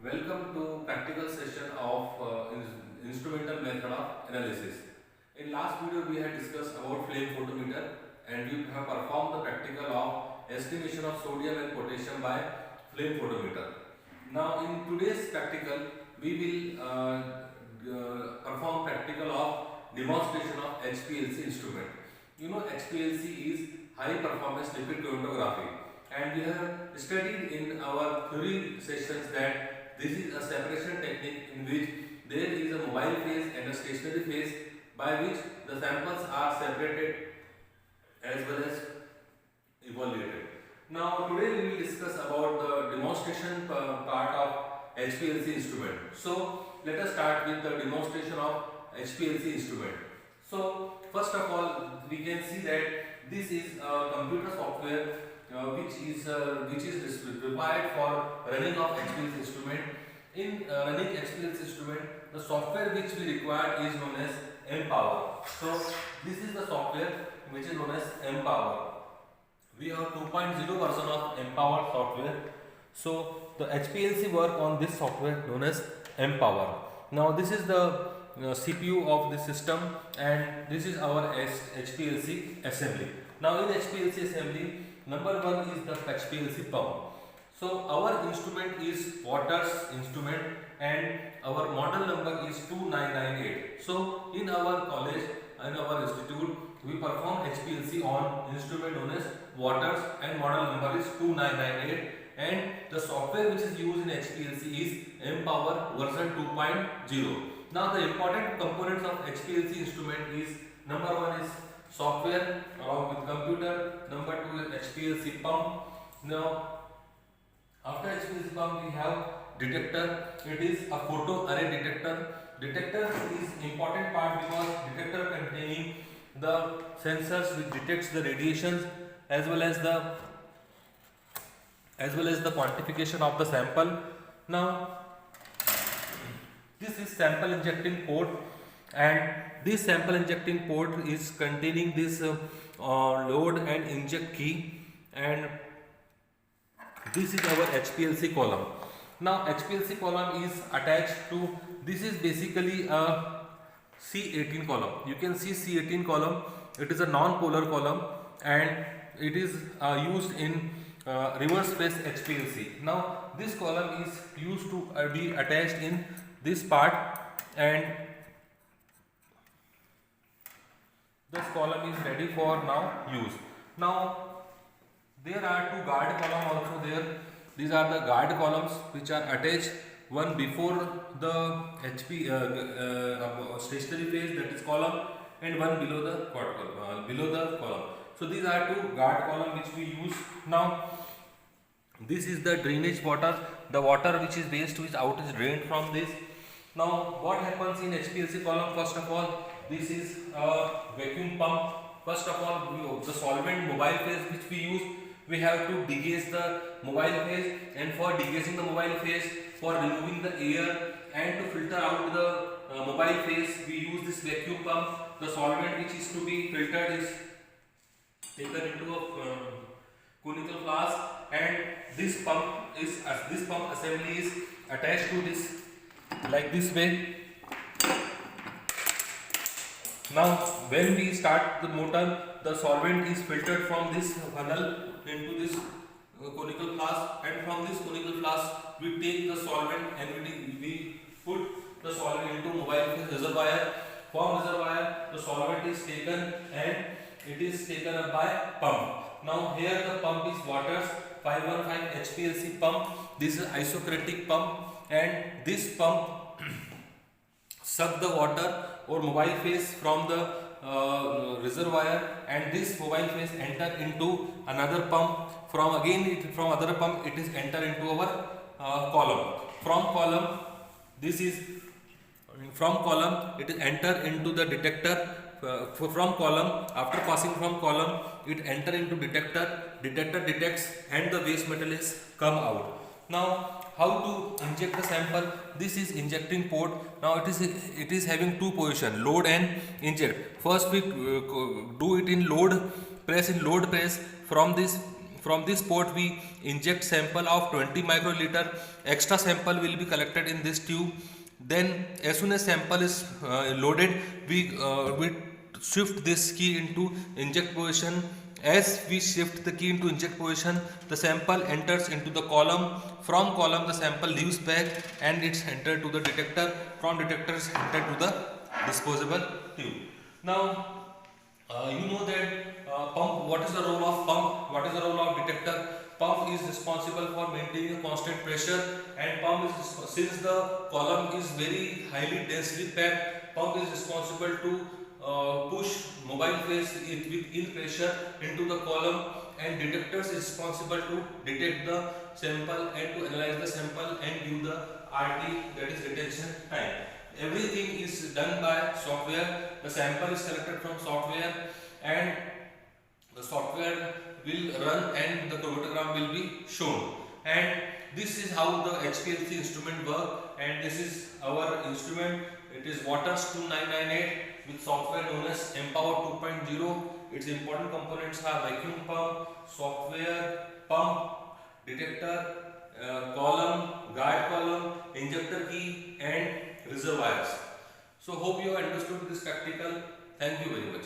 Welcome to practical session of instrumental method of analysis. In last video we had discussed about flame photometer and we have performed the practical of estimation of sodium and potassium by flame photometer. Now in today's practical we will perform practical of demonstration of HPLC instrument. You know HPLC is high performance liquid chromatography and we have studied in our theory sessions that this is a separation technique in which there is a mobile phase and a stationary phase by which the samples are separated as well as evaluated. Now today we will discuss about the demonstration part of HPLC instrument. So let us start with the demonstration of HPLC instrument. So first of all we can see that this is a computer software which is required for running of HPLC instrument. In running HPLC instrument, the software which we require is known as Mpower. So this is the software which is known as Mpower. We have 2.0 version of Mpower software. So the HPLC work on this software known as Mpower. Now this is the CPU of the system and this is our HPLC assembly. Now in HPLC assembly, number one is the HPLC pump. So our instrument is Waters instrument and our model number is 2998. So in our college, in our institute, we perform HPLC on instrument known as Waters and model number is 2998 and the software which is used in HPLC is Mpower version 2.0. Now the important components of HPLC instrument is number one is software along with computer, number two is HPLC pump. Now after HPLC pump we have detector. It is a photo array detector. Detector is important part because detector containing the sensors which detects the radiations as well as the quantification of the sample. Now this is sample injecting port and this sample injecting port is containing this load and inject key and this is our HPLC column. Now HPLC column is attached to, this is basically a C18 column. You can see C18 column, it is a non-polar column and it is used in reverse phase HPLC. Now this column is used to be attached in this part and this column is ready for now use. Now there are two guard columns also there. These are the guard columns which are attached, one before the stationary phase, that is column, and one below the column. So these are two guard columns which we use. Now this is the drainage water, the water which is waste which out is drained from this. Now what happens in HPLC column? First of all, this is a vacuum pump. First of all, the solvent mobile phase which we use, we have to degauge the mobile phase, and for degauging the mobile phase, for removing the air and to filter out the mobile phase, we use this vacuum pump. The solvent which is to be filtered is taken into a conical flask and this pump assembly is attached to this like this way. Now when we start the motor, the solvent is filtered from this funnel into this conical flask and from this conical flask we take the solvent and we put the solvent into mobile phase reservoir. From reservoir the solvent is taken and it is taken up by pump. Now here the pump is Waters 515 HPLC pump. This is isocratic pump and this pump suck the water or mobile phase from the reservoir and this mobile phase enter into another pump. From other pump it is enter into our column. From column it is enter into the detector. From column, after passing from column, it enter into detector. Detector detects and the waste metal is come out. Now how to inject the sample? This is injecting port. Now it is having two position, load and inject. First we do it in load press. From this from this port we inject sample of 20 microliter. Extra sample will be collected in this tube. Then as soon as sample is loaded, we shift this key into inject position. As we shift the key into inject position, the sample enters into the column. From column the sample leaves back and it's entered to the detector. From detector is entered to the disposable tube. Now you know that pump, what is the role of pump, what is the role of detector? Pump is responsible for maintaining a constant pressure, and pump is, since the column is very highly densely packed, pump is responsible to push mobile phase with in pressure into the column, and detectors is responsible to detect the sample and to analyze the sample and give the RT, that is retention time. Everything is done by software. The sample is collected from software and the software will run and the chromatogram will be shown. And this is how the HPLC instrument work, and this is our instrument. It is Waters 2998 with software known as Empower 2.0. Its important components are vacuum pump, software, pump, detector, column, guide column, injector key and reservoirs. So hope you have understood this practical. Thank you very much.